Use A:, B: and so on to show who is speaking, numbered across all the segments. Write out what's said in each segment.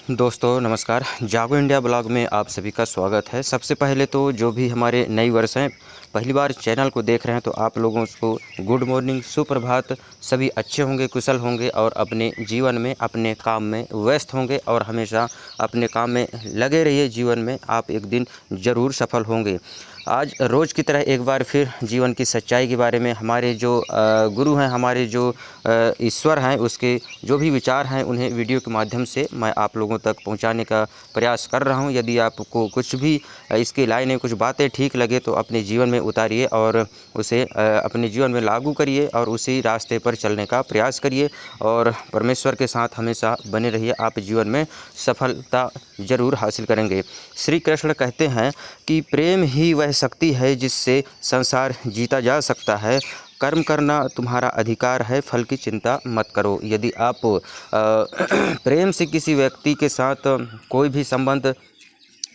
A: दोस्तों नमस्कार। जागो इंडिया ब्लॉग में आप सभी का स्वागत है। सबसे पहले तो जो भी हमारे नई वर्ष हैं, पहली बार चैनल को देख रहे हैं, तो आप लोगों को गुड मॉर्निंग, सुप्रभात। सभी अच्छे होंगे, कुशल होंगे और अपने जीवन में अपने काम में व्यस्त होंगे और हमेशा अपने काम में लगे रहिए। जीवन में आप एक दिन ज़रूर सफल होंगे। आज रोज़ की तरह एक बार फिर जीवन की सच्चाई के बारे में हमारे जो गुरु हैं, हमारे जो ईश्वर हैं, उसके जो भी विचार हैं उन्हें वीडियो के माध्यम से मैं आप लोगों तक पहुंचाने का प्रयास कर रहा हूं। यदि आपको कुछ भी इसकी लाइनें, कुछ बातें ठीक लगे तो अपने जीवन में उतारिए और उसे अपने जीवन में लागू करिए और उसी रास्ते पर चलने का प्रयास करिए और परमेश्वर के साथ हमेशा बने रहिए। आप जीवन में सफलता ज़रूर हासिल करेंगे। श्री कृष्ण कहते हैं कि प्रेम ही वह शक्ति है जिससे संसार जीता जा सकता है। कर्म करना तुम्हारा अधिकार है, फल की चिंता मत करो। यदि आप प्रेम से किसी व्यक्ति के साथ कोई भी संबंध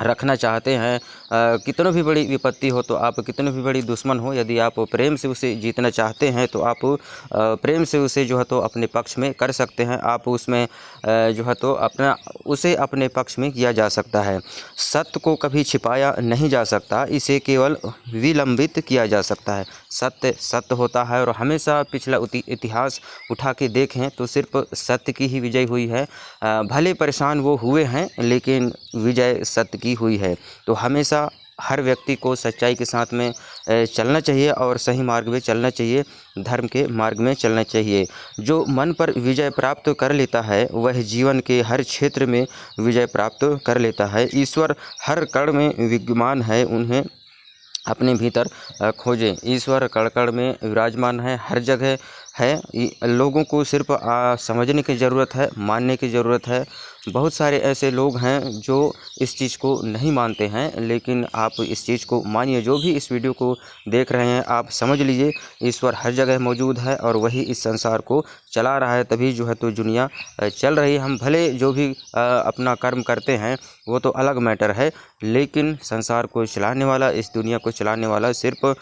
A: रखना चाहते हैं, कितनी भी बड़ी विपत्ति हो, तो आप कितनी भी बड़ी दुश्मन हो, यदि आप प्रेम से उसे जीतना चाहते हैं तो आप प्रेम से उसे जो है तो अपने पक्ष में कर सकते हैं। आप उसमें जो है तो उसे अपने पक्ष में किया जा सकता है। सत्य को कभी छिपाया नहीं जा सकता, इसे केवल विलंबित किया जा सकता है। सत्य सत्य होता है और हमेशा पिछला इतिहास उठा के देखें तो सिर्फ सत्य की ही विजय हुई है। भले परेशान वो हुए हैं लेकिन विजय सत्य की हुई है। तो हमेशा हर व्यक्ति को सच्चाई के साथ में चलना चाहिए और सही मार्ग में चलना चाहिए, धर्म के मार्ग में चलना चाहिए। जो मन पर विजय प्राप्त कर लेता है वह जीवन के हर क्षेत्र में विजय प्राप्त कर लेता है। ईश्वर हर कण में विद्यमान है, उन्हें अपने भीतर खोजें। ईश्वर कण कण में विराजमान है, हर जगह है। लोगों को सिर्फ समझने की ज़रूरत है, मानने की ज़रूरत है। बहुत सारे ऐसे लोग हैं जो इस चीज़ को नहीं मानते हैं, लेकिन आप इस चीज़ को मानिए। जो भी इस वीडियो को देख रहे हैं, आप समझ लीजिए ईश्वर हर जगह मौजूद है और वही इस संसार को चला रहा है, तभी जो है तो दुनिया चल रही है। हम भले जो भी अपना कर्म करते हैं वो तो अलग मैटर है, लेकिन संसार को चलाने वाला, इस दुनिया को चलाने वाला सिर्फ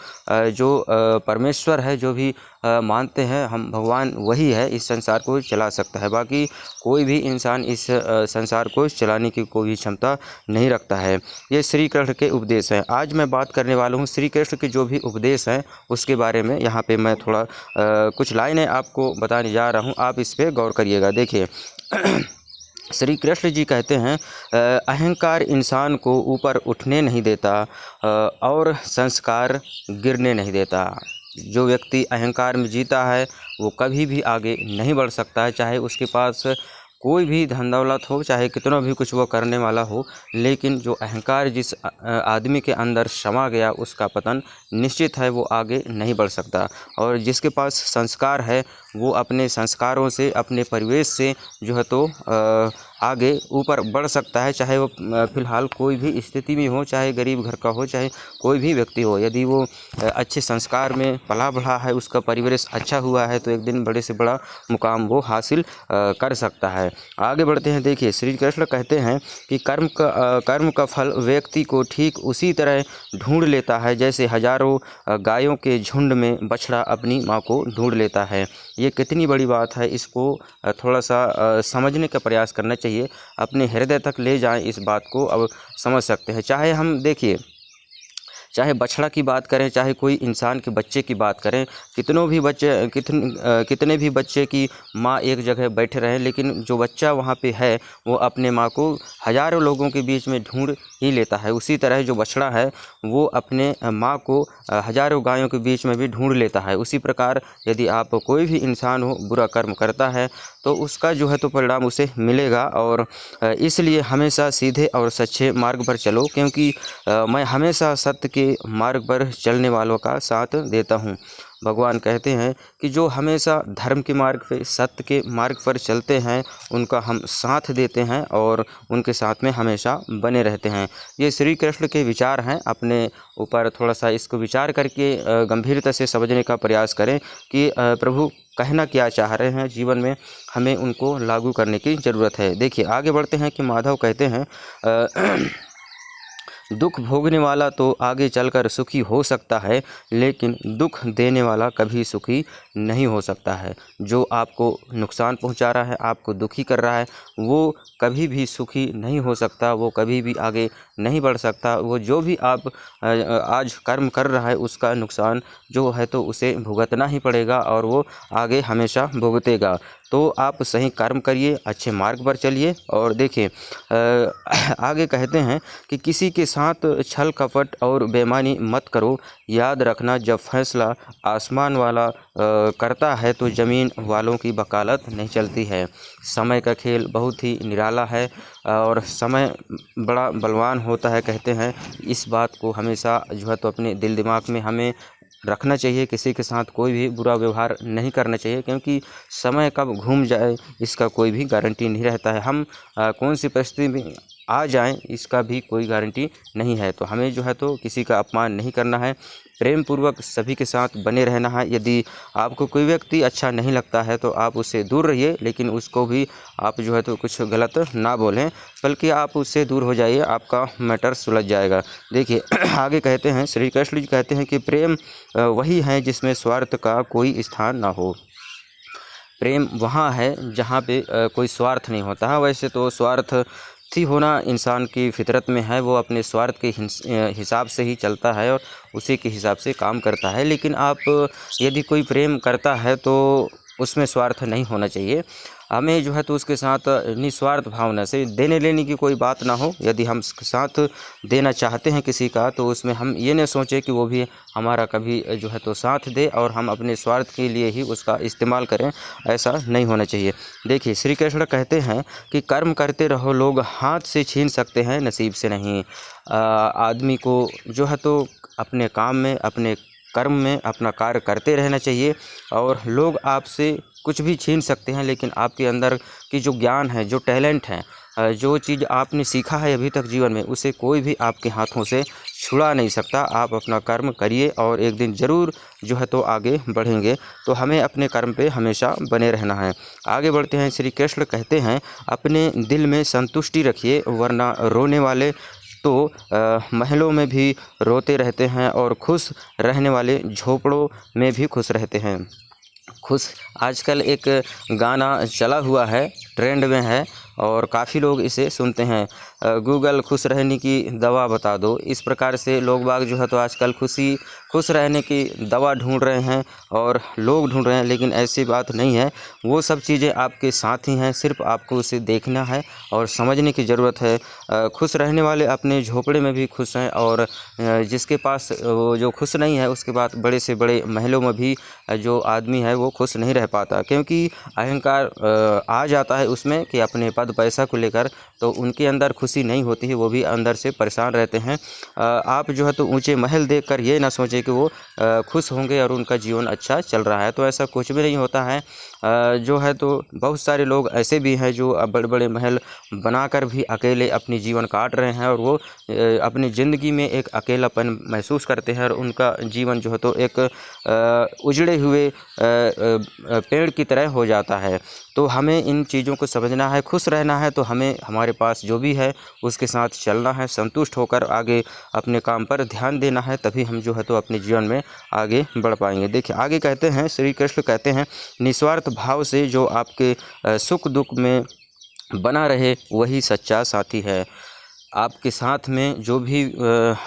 A: जो परमेश्वर है, जो भी मानते हैं हम भगवान, वही है इस संसार को चला सकता है। बाकी कोई भी इंसान इस संसार को चलाने की कोई क्षमता नहीं रखता है। ये श्री कृष्ण के उपदेश हैं। आज मैं बात करने वाला हूँ श्री कृष्ण के जो भी उपदेश हैं उसके बारे में। यहाँ पे मैं थोड़ा कुछ लाइनें आपको बताने जा रहा हूँ, आप इस पर गौर करिएगा। देखिए श्री कृष्ण जी कहते हैं, अहंकार इंसान को ऊपर उठने नहीं देता और संस्कार गिरने नहीं देता। जो व्यक्ति अहंकार में जीता है वो कभी भी आगे नहीं बढ़ सकता है, चाहे उसके पास कोई भी धन दौलत हो, चाहे कितना भी कुछ वो करने वाला हो। लेकिन जो अहंकार जिस आदमी के अंदर समा गया उसका पतन निश्चित है, वो आगे नहीं बढ़ सकता। और जिसके पास संस्कार है वो अपने संस्कारों से, अपने परिवेश से जो है तो आगे ऊपर बढ़ सकता है, चाहे वो फ़िलहाल कोई भी स्थिति में हो, चाहे गरीब घर का हो, चाहे कोई भी व्यक्ति हो। यदि वो अच्छे संस्कार में पला बढ़ा है, उसका परिवेश अच्छा हुआ है, तो एक दिन बड़े से बड़ा मुकाम वो हासिल कर सकता है। आगे बढ़ते हैं। देखिए श्री कृष्ण कहते हैं कि कर्म का फल व्यक्ति को ठीक उसी तरह ढूंढ लेता है जैसे हजारों गायों के झुंड में बछड़ा अपनी माँ को ढूंढ लेता है। ये कितनी बड़ी बात है, इसको थोड़ा सा समझने का प्रयास करना चाहिए, अपने हृदय तक ले जाएं इस बात को। अब समझ सकते हैं, चाहे हम देखिए, चाहे बछड़ा की बात करें, चाहे कोई इंसान के बच्चे की बात करें, कितने भी बच्चे की माँ एक जगह बैठे रहें, लेकिन जो बच्चा वहाँ पे है वो अपने माँ को हजारों लोगों के बीच में ढूंढ ही लेता है। उसी तरह जो बछड़ा है वो अपने माँ को हजारों गायों के बीच में भी ढूंढ लेता है। उसी प्रकार यदि आप कोई भी इंसान हो, बुरा कर्म करता है तो उसका जो है तो परिणाम उसे मिलेगा। और इसलिए हमेशा सीधे और सच्चे मार्ग पर चलो, क्योंकि मैं हमेशा सत्य के मार्ग पर चलने वालों का साथ देता हूँ। भगवान कहते हैं कि जो हमेशा धर्म के मार्ग पे, सत्य के मार्ग पर चलते हैं, उनका हम साथ देते हैं और उनके साथ में हमेशा बने रहते हैं। ये श्री कृष्ण के विचार हैं। अपने ऊपर थोड़ा सा इसको विचार करके गंभीरता से समझने का प्रयास करें कि प्रभु कहना क्या चाह रहे हैं जीवन में, हमें उनको लागू करने की ज़रूरत है। देखिए आगे बढ़ते हैं कि माधव कहते हैं दुख भोगने वाला तो आगे चलकर सुखी हो सकता है, लेकिन दुख देने वाला कभी सुखी नहीं हो सकता है। जो आपको नुकसान पहुंचा रहा है, आपको दुखी कर रहा है, वो कभी भी सुखी नहीं हो सकता, वो कभी भी आगे नहीं बढ़ सकता। वो जो भी आप आज कर्म कर रहा है, उसका नुकसान जो है तो उसे भुगतना ही पड़ेगा और वो आगे हमेशा भुगतेगा। तो आप सही कर्म करिए, अच्छे मार्ग पर चलिए। और देखिए आगे कहते हैं कि किसी के साथ छल कपट और बेईमानी मत करो। याद रखना, जब फैसला आसमान वाला करता है तो ज़मीन वालों की वकालत नहीं चलती है। समय का खेल बहुत ही निराला है और समय बड़ा बलवान होता है कहते हैं। इस बात को हमेशा जो है तो अपने दिल दिमाग में हमें रखना चाहिए। किसी के साथ कोई भी बुरा व्यवहार नहीं करना चाहिए, क्योंकि समय कब घूम जाए इसका कोई भी गारंटी नहीं रहता है। हम कौन सी परिस्थिति में आ जाएं इसका भी कोई गारंटी नहीं है। तो हमें जो है तो किसी का अपमान नहीं करना है, प्रेम पूर्वक सभी के साथ बने रहना है। यदि आपको कोई व्यक्ति अच्छा नहीं लगता है तो आप उससे दूर रहिए, लेकिन उसको भी आप जो है तो कुछ गलत ना बोलें, बल्कि आप उससे दूर हो जाइए, आपका मैटर सुलझ जाएगा। देखिए आगे कहते हैं, श्री कृष्ण जी कहते हैं कि प्रेम वही है जिसमें स्वार्थ का कोई स्थान ना हो। प्रेम वहाँ है जहाँ पे कोई स्वार्थ नहीं होता है। वैसे तो स्वार्थ थी होना इंसान की फितरत में है, वो अपने स्वार्थ के हिसाब से ही चलता है और उसी के हिसाब से काम करता है। लेकिन आप यदि कोई प्रेम करता है तो उसमें स्वार्थ नहीं होना चाहिए। हमें जो है तो उसके साथ निस्वार्थ भावना से देने लेने की कोई बात ना हो। यदि हम साथ देना चाहते हैं किसी का तो उसमें हम ये न सोचें कि वो भी हमारा कभी जो है तो साथ दे और हम अपने स्वार्थ के लिए ही उसका इस्तेमाल करें, ऐसा नहीं होना चाहिए। देखिए श्री कृष्ण कहते हैं कि कर्म करते रहो, लोग हाथ से छीन सकते हैं, नसीब से नहीं। आदमी को जो है तो अपने काम में, अपने कर्म में अपना कार्य करते रहना चाहिए। और लोग आपसे कुछ भी छीन सकते हैं, लेकिन आपके अंदर की जो ज्ञान है, जो टैलेंट है, जो चीज़ आपने सीखा है अभी तक जीवन में, उसे कोई भी आपके हाथों से छुड़ा नहीं सकता। आप अपना कर्म करिए और एक दिन ज़रूर जो है तो आगे बढ़ेंगे। तो हमें अपने कर्म पे हमेशा बने रहना है। आगे बढ़ते हैं, श्री कृष्ण कहते हैं अपने दिल में संतुष्टि रखिए, वरना रोने वाले तो महलों में भी रोते रहते हैं और खुश रहने वाले झोपड़ों में भी खुश रहते हैं। खुश आजकल एक गाना चला हुआ है, ट्रेंड में है और काफ़ी लोग इसे सुनते हैं। गूगल खुश रहने की दवा बता दो। इस प्रकार से लोग बाग जो है तो आजकल खुश रहने की दवा ढूंढ रहे हैं और लोग ढूंढ रहे हैं, लेकिन ऐसी बात नहीं है। वो सब चीज़ें आपके साथ ही हैं, सिर्फ आपको उसे देखना है और समझने की ज़रूरत है। खुश रहने वाले अपने झोपड़े में भी खुश हैं और जिसके पास वो जो खुश नहीं है उसके बाद बड़े से बड़े महलों में भी जो आदमी है वो खुश नहीं रह पाता, क्योंकि अहंकार आ जाता है उसमें कि अपने पद पैसा को लेकर, तो उनके अंदर खुशी नहीं होती है, वो भी अंदर से परेशान रहते हैं। आप जो है तो ऊंचे महल देखकर ये ना सोचें कि वो खुश होंगे और उनका जीवन अच्छा चल रहा है, तो ऐसा कुछ भी नहीं होता है। जो है तो बहुत सारे लोग ऐसे भी हैं जो बड़े बड़े महल बनाकर भी अकेले अपनी जीवन काट रहे हैं और वो अपनी ज़िंदगी में एक अकेलापन महसूस करते हैं और उनका जीवन जो है तो एक उजड़े हुए पेड़ की तरह हो जाता है। तो हमें इन चीज़ों को समझना है, खुश रहना है तो हमें हमारे पास जो भी है उसके साथ चलना है, संतुष्ट होकर आगे अपने काम पर ध्यान देना है, तभी हम जो है तो अपने जीवन में आगे बढ़ पाएंगे। देखिए आगे कहते हैं, श्री कृष्ण कहते हैं निस्वार्थ भाव से जो आपके सुख दुख में बना रहे वही सच्चा साथी है। आपके साथ में जो भी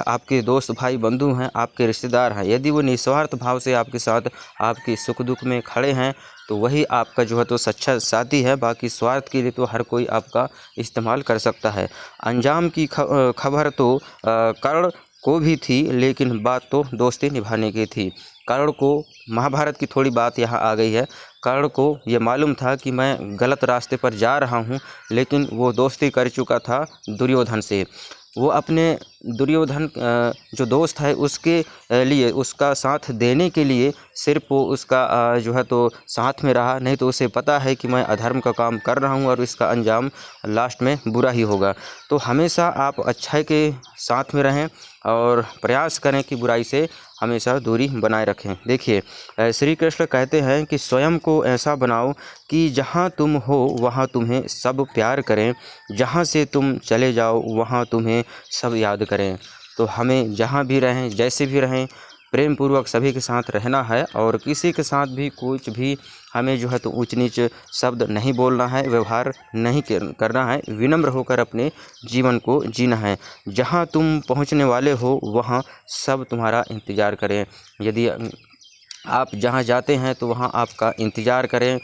A: आपके दोस्त भाई बंधु हैं, आपके रिश्तेदार हैं, यदि वो निस्वार्थ भाव से आपके साथ आपके सुख दुख में खड़े हैं तो वही आपका जो है तो सच्चा साथी है। बाकी स्वार्थ के लिए तो हर कोई आपका इस्तेमाल कर सकता है। अंजाम की खबर तो कर्ण को भी थी, लेकिन बात तो दोस्ती निभाने की थी। कर्ण को, महाभारत की थोड़ी बात यहाँ आ गई है, कर्ण को ये मालूम था कि मैं गलत रास्ते पर जा रहा हूँ, लेकिन वो दोस्ती कर चुका था दुर्योधन से। वो अपने दुर्योधन जो दोस्त है उसके लिए, उसका साथ देने के लिए सिर्फ वो उसका जो है तो साथ में रहा, नहीं तो उसे पता है कि मैं अधर्म का काम कर रहा हूँ और इसका अंजाम लास्ट में बुरा ही होगा। तो हमेशा आप अच्छाई के साथ में रहें और प्रयास करें कि बुराई से हमेशा दूरी बनाए रखें। देखिए श्री कृष्ण कहते हैं कि स्वयं को ऐसा बनाओ कि जहाँ तुम हो वहाँ तुम्हें सब प्यार करें, जहाँ से तुम चले जाओ वहाँ तुम्हें सब याद करें। तो हमें जहाँ भी रहें, जैसे भी रहें, प्रेम पूर्वक सभी के साथ रहना है और किसी के साथ भी कुछ भी हमें जो है तो ऊंच नीच शब्द नहीं बोलना है, व्यवहार नहीं करना है, विनम्र होकर अपने जीवन को जीना है। जहां तुम पहुंचने वाले हो वहां सब तुम्हारा इंतज़ार करें। यदि आप जहाँ जाते हैं तो वहाँ आपका इंतज़ार करें।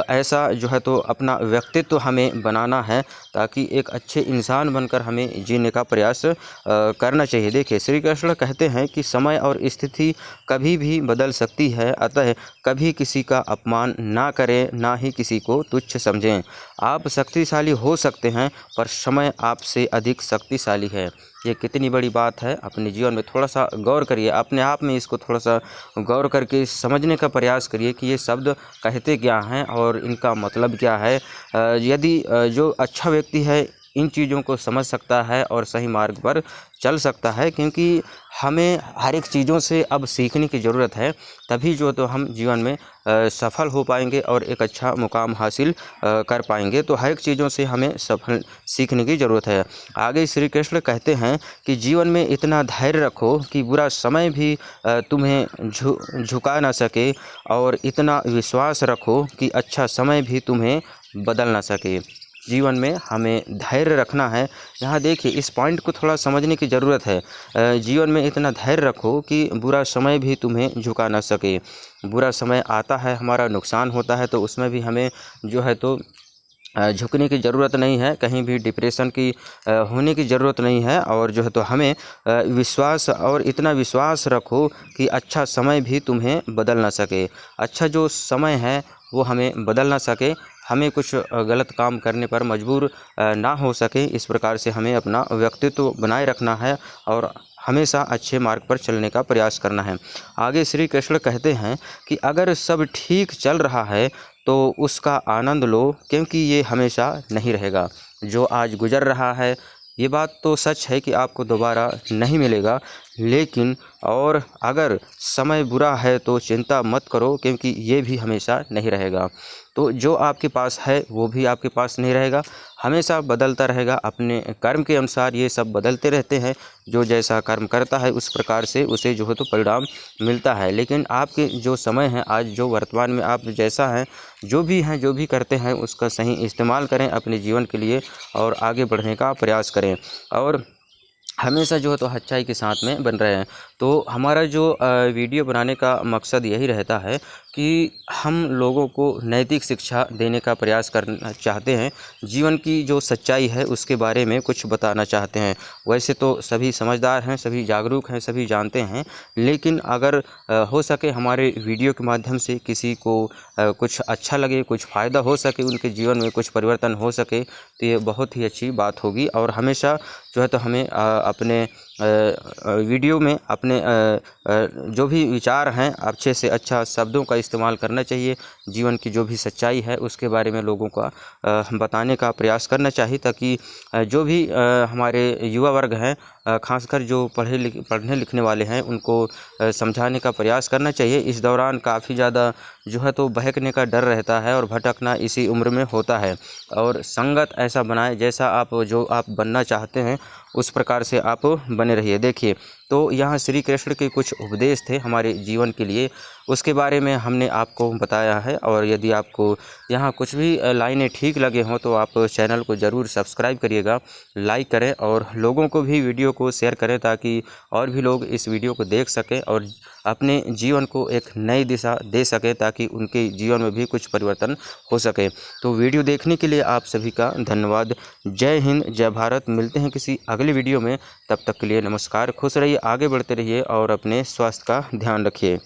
A: ऐसा जो है तो अपना व्यक्तित्व हमें बनाना है ताकि एक अच्छे इंसान बनकर हमें जीने का प्रयास करना चाहिए। देखिए, श्री कृष्ण कहते हैं कि समय और स्थिति कभी भी बदल सकती है, अतः कभी किसी का अपमान ना करें, ना ही किसी को तुच्छ समझें। आप शक्तिशाली हो सकते हैं पर समय आपसे अधिक शक्तिशाली है। ये कितनी बड़ी बात है, अपने जीवन में थोड़ा सा गौर करिए, अपने आप में इसको थोड़ा सा गौर करके समझने का प्रयास करिए कि ये शब्द कहते क्या हैं और इनका मतलब क्या है। यदि जो अच्छा व्यक्ति है इन चीज़ों को समझ सकता है और सही मार्ग पर चल सकता है, क्योंकि हमें हर एक चीज़ों से अब सीखने की ज़रूरत है, तभी जो तो हम जीवन में सफल हो पाएंगे और एक अच्छा मुकाम हासिल कर पाएंगे। तो हर एक चीज़ों से हमें सफल सीखने की ज़रूरत है। आगे श्री कृष्ण कहते हैं कि जीवन में इतना धैर्य रखो कि बुरा समय भी तुम्हें झुका ना सके और इतना विश्वास रखो कि अच्छा समय भी तुम्हें बदल ना सके। जीवन में हमें धैर्य रखना है। यहाँ देखिए, इस पॉइंट को थोड़ा समझने की ज़रूरत है। जीवन में इतना धैर्य रखो कि बुरा समय भी तुम्हें झुका ना सके। बुरा समय आता है, हमारा नुकसान होता है, तो उसमें भी हमें जो है तो झुकने की ज़रूरत नहीं है, कहीं भी डिप्रेशन की होने की ज़रूरत नहीं है। और जो है तो हमें विश्वास और इतना विश्वास रखो कि अच्छा समय भी तुम्हें बदल ना सके। अच्छा जो समय है वो हमें बदल ना सके, हमें कुछ गलत काम करने पर मजबूर ना हो सके। इस प्रकार से हमें अपना व्यक्तित्व बनाए रखना है और हमेशा अच्छे मार्ग पर चलने का प्रयास करना है। आगे श्री कृष्ण कहते हैं कि अगर सब ठीक चल रहा है तो उसका आनंद लो, क्योंकि ये हमेशा नहीं रहेगा। जो आज गुजर रहा है, ये बात तो सच है कि आपको दोबारा नहीं मिलेगा, लेकिन और अगर समय बुरा है तो चिंता मत करो, क्योंकि ये भी हमेशा नहीं रहेगा। तो जो आपके पास है वो भी आपके पास नहीं रहेगा, हमेशा बदलता रहेगा। अपने कर्म के अनुसार ये सब बदलते रहते हैं। जो जैसा कर्म करता है उस प्रकार से उसे जो है तो परिणाम मिलता है। लेकिन आपके जो समय है, आज जो वर्तमान में आप जैसा हैं, जो भी हैं, जो भी करते हैं, उसका सही इस्तेमाल करें अपने जीवन के लिए और आगे बढ़ने का प्रयास करें और हमेशा जो है तो अच्छाई के साथ में बन रहे हैं। तो हमारा जो वीडियो बनाने का मकसद यही रहता है कि हम लोगों को नैतिक शिक्षा देने का प्रयास करना चाहते हैं। जीवन की जो सच्चाई है उसके बारे में कुछ बताना चाहते हैं। वैसे तो सभी समझदार हैं, सभी जागरूक हैं, सभी जानते हैं, लेकिन अगर हो सके हमारे वीडियो के माध्यम से किसी को कुछ अच्छा लगे, कुछ फ़ायदा हो सके, उनके जीवन में कुछ परिवर्तन हो सके, तो ये बहुत ही अच्छी बात होगी। और हमेशा जो है तो हमें अपने वीडियो में अपने जो भी विचार हैं अच्छे से अच्छा शब्दों का इस्तेमाल करना चाहिए। जीवन की जो भी सच्चाई है उसके बारे में लोगों का बताने का प्रयास करना चाहिए, ताकि जो भी हमारे युवा वर्ग हैं, खासकर जो पढ़ने लिखने वाले हैं, उनको समझाने का प्रयास करना चाहिए। इस दौरान काफ़ी ज़्यादा जो है तो बहकने का डर रहता है और भटकना इसी उम्र में होता है। और संगत ऐसा बनाएं जैसा जो आप बनना चाहते हैं उस प्रकार से आप बने रहिए। देखिए, तो यहाँ श्री कृष्ण के कुछ उपदेश थे हमारे जीवन के लिए, उसके बारे में हमने आपको बताया है। और यदि आपको यहाँ कुछ भी लाइनें ठीक लगे हों तो आप चैनल को ज़रूर सब्सक्राइब करिएगा, लाइक करें और लोगों को भी वीडियो को शेयर करें, ताकि और भी लोग इस वीडियो को देख सकें और अपने जीवन को एक नई दिशा दे सकें, ताकि उनके जीवन में भी कुछ परिवर्तन हो सके। तो वीडियो देखने के लिए आप सभी का धन्यवाद। जय हिंद, जय भारत। मिलते हैं किसी अगले वीडियो में, तब तक के लिए नमस्कार। खुश रहिए, आगे बढ़ते रहिए और अपने स्वास्थ्य का ध्यान रखिए।